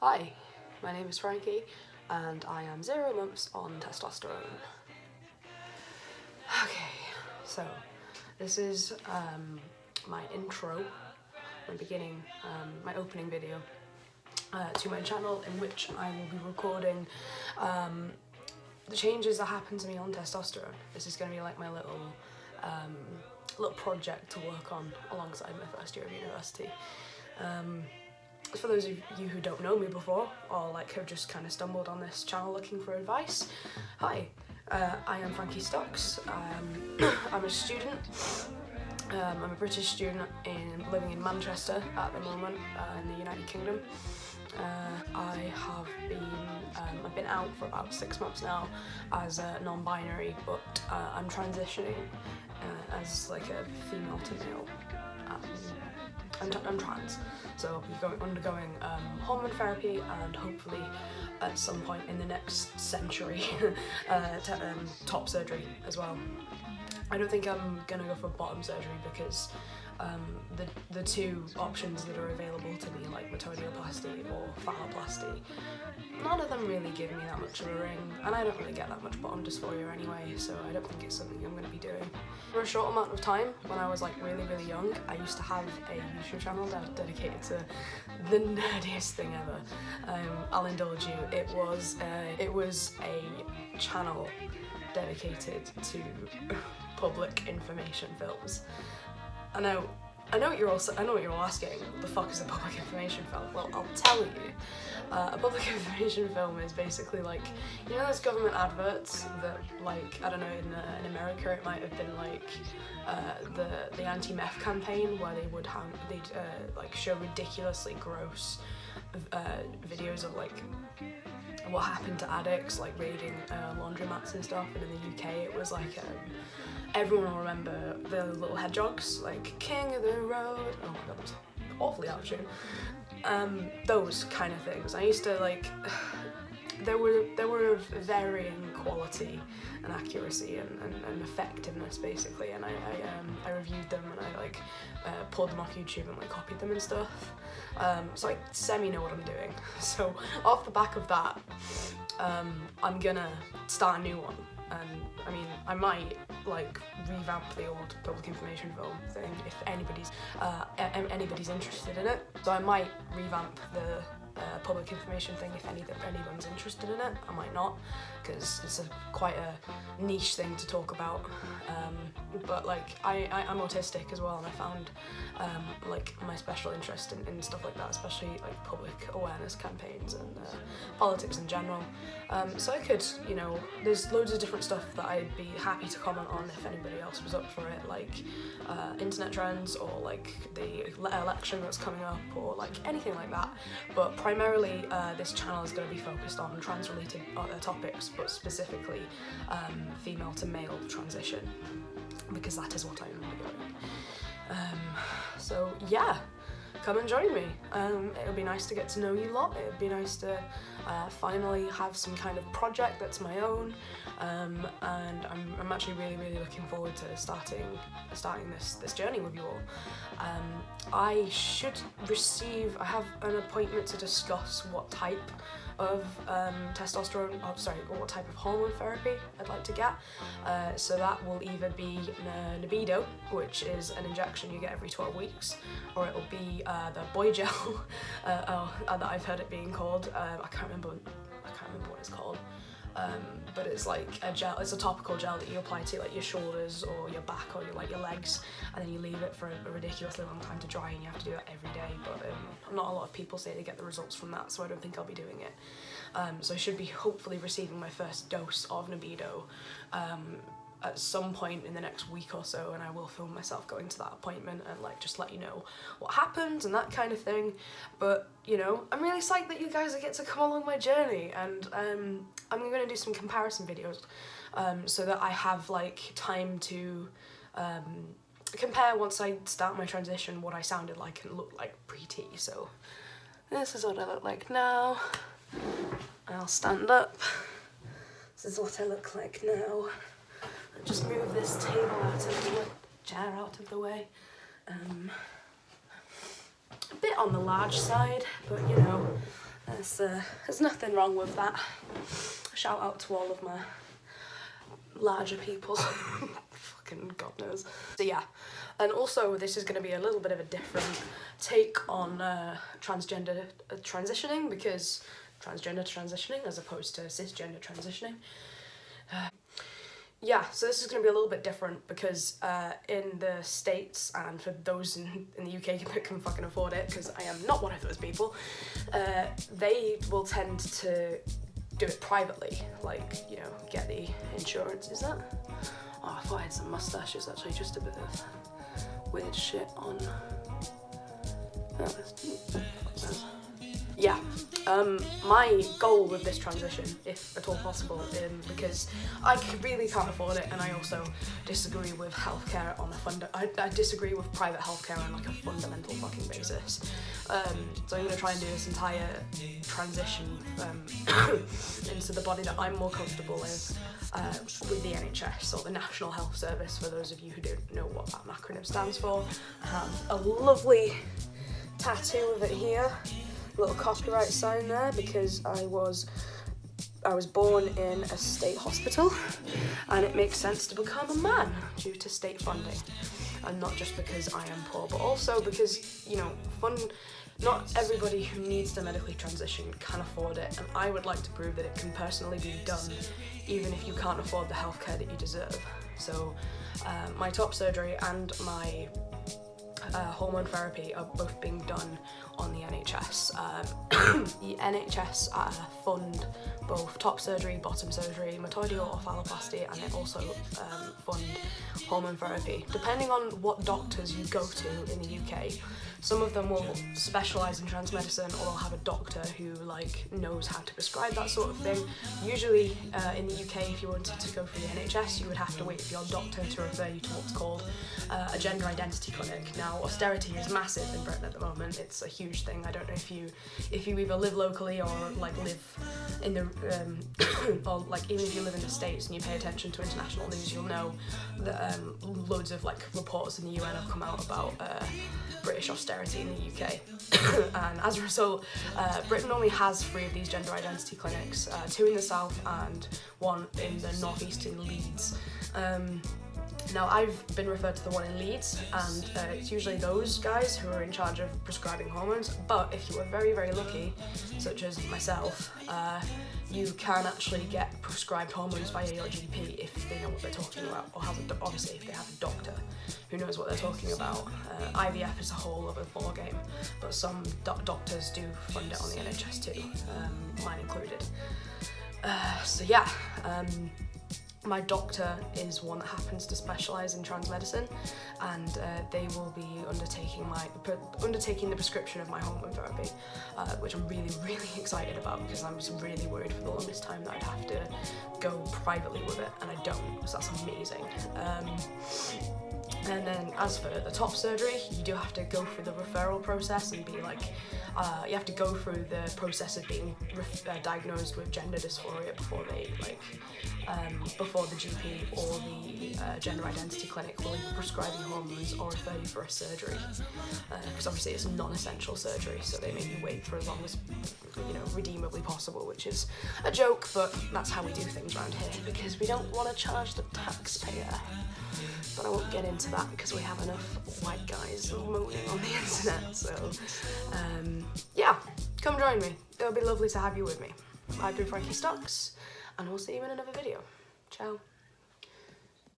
Hi, my name is Frankie and I am 0 months on testosterone. Okay, so this is my intro, my beginning, my opening video to my channel, in which I will be recording the changes that happen to me on testosterone. This is going to be like my little project to work on alongside my first year of university. For those of you who don't know me before, or like have just kind of stumbled on this channel looking for advice, hi, I am Frankie Stocks. I'm a student. I'm a British student living in Manchester at the moment, in the United Kingdom. I've been out for about 6 months now as non-binary, but I'm transitioning as like a female to male. I'm trans, so I'll be undergoing hormone therapy and hopefully at some point in the next century top surgery as well. I don't think I'm gonna go for bottom surgery because the two options that are available to me, like metodeoplasty or phalloplasty, none of them really give me that much of a ring, and I don't really get that much bottom dysphoria anyway, so I don't think it's something I'm going to be doing. For a short amount of time, when I was like really young, I used to have a YouTube channel dedicated to the nerdiest thing ever. I'll indulge you. It was a channel dedicated to public information films. I know what you're all asking. What the fuck is a public information film? Well, I'll tell you. A public information film is basically like, you know those government adverts that, like, I don't know, in America it might have been like the anti-meth campaign, where they'd like show ridiculously gross videos of like what happened to addicts, like raiding laundromats and stuff. And in the UK it was like everyone will remember the little hedgehogs, like King of the Road. Oh my god, that was awfully out of tune. Those kind of things. I used to like. They were of varying quality and accuracy and effectiveness, basically, and I reviewed them, and I like pulled them off YouTube and like copied them and stuff. So I semi know what I'm doing. So off the back of that, I'm gonna start a new one. And I mean, I might like revamp the old public information film thing if anybody's interested in it. So I might revamp the public information thing if anyone's interested in it. I might not, because it's quite a niche thing to talk about. But like I'm autistic as well, and I found like my special interest in stuff like that, especially like public awareness campaigns and politics in general. So I could, you know, there's loads of different stuff that I'd be happy to comment on if anybody else was up for it, like internet trends, or like the election that's coming up, or like anything like that. But primarily this channel is going to be focused on trans-related topics, but specifically female to male transition, because that is what I'm undergoing. So yeah, come and join me. It'll be nice to get to know you lot. It'd be nice to finally have some kind of project that's my own, and I'm actually really looking forward to starting this journey with you all. I have an appointment to discuss what type of what type of hormone therapy I'd like to get. So that will either be libido, which is an injection you get every 12 weeks, or it'll be the boy gel that I've heard it being called. I can't remember what it's called. But it's like a gel. It's a topical gel that you apply to like your shoulders or your back or your legs, and then you leave it for a ridiculously long time to dry, and you have to do that every day. But not a lot of people say they get the results from that, so I don't think I'll be doing it. So I should be hopefully receiving my first dose of libido at some point in the next week or so, and I will film myself going to that appointment and like just let you know what happens and that kind of thing. But you know, I'm really psyched that you guys get to come along my journey, and I'm going to do some comparison videos so that I have like time to compare once I start my transition what I sounded like and looked like pre-T. So this is what I look like now. I'll stand up. This is what I look like now. I'll just move this chair out of the way. A bit on the large side, but you know, There's nothing wrong with that. Shout out to all of my larger people. Fucking God knows. So yeah, and also this is going to be a little bit of a different take on transgender transitioning, because transgender transitioning as opposed to cisgender transitioning. Yeah, so this is going to be a little bit different because in the States, and for those in the UK that can fucking afford it, because I am not one of those people, they will tend to do it privately, like, you know, get the insurance. Is that? Oh, I thought I had some moustaches, actually, just a bit of weird shit on. Yeah, my goal with this transition, if at all possible, because I really can't afford it, and I also disagree with healthcare on a I disagree with private healthcare on like a fundamental fucking basis. So I'm gonna try and do this entire transition into the body that I'm more comfortable with the NHS, or the National Health Service, for those of you who don't know what that acronym stands for. I have a lovely tattoo of it here. Little copyright sign there, because I was born in a state hospital, and it makes sense to become a man due to state funding, and not just because I am poor, but also because, you know, not everybody who needs to medically transition can afford it, and I would like to prove that it can personally be done even if you can't afford the healthcare that you deserve. So my top surgery and my hormone therapy are both being done on the NHS. The NHS fund both top surgery, bottom surgery, metoidal orthaloplasty, and they also fund hormone therapy. Depending on what doctors you go to in the UK, some of them will specialise in trans medicine, or they'll have a doctor who like knows how to prescribe that sort of thing. Usually in the UK, if you wanted to go through the NHS, you would have to wait for your doctor to refer you to what's called a gender identity clinic. Now, austerity is massive in Britain at the moment. It's a huge thing. I don't know if you either live locally or like live in the or like even if you live in the States and you pay attention to international news, you'll know that loads of like reports in the UN have come out about British austerity in the UK. And as a result, Britain only has 3 of these gender identity clinics, 2 in the south and 1 in the northeast in Leeds. Now, I've been referred to the one in Leeds, and it's usually those guys who are in charge of prescribing hormones, but if you are very, very lucky, such as myself, you can actually get prescribed hormones via your GP if they know what they're talking about, or obviously if they have a doctor who knows what they're talking about. IVF is a whole other ballgame, but some doctors do fund it on the NHS too, mine included. So yeah, my doctor is one that happens to specialise in trans medicine, and they will be undertaking the prescription of my hormone therapy, which I'm really, really excited about, because I was really worried for the longest time that I'd have to go privately with it, and I don't, so that's amazing. And then as for the top surgery, you do have to go through the referral process and be like, you have to go through the process of being diagnosed with gender dysphoria before they before the GP or the gender identity clinic will either prescribe you hormones or refer you for a surgery. Because obviously it's non-essential surgery, so they make you wait for as long as, you know, redeemably possible, which is a joke, but that's how we do things around here, because we don't want to charge the taxpayer. But I won't get into that because we have enough white guys moaning on the internet, so yeah, come join me. It'll be lovely to have you with me. I've been Frankie Stocks, and we'll see you in another video. Ciao.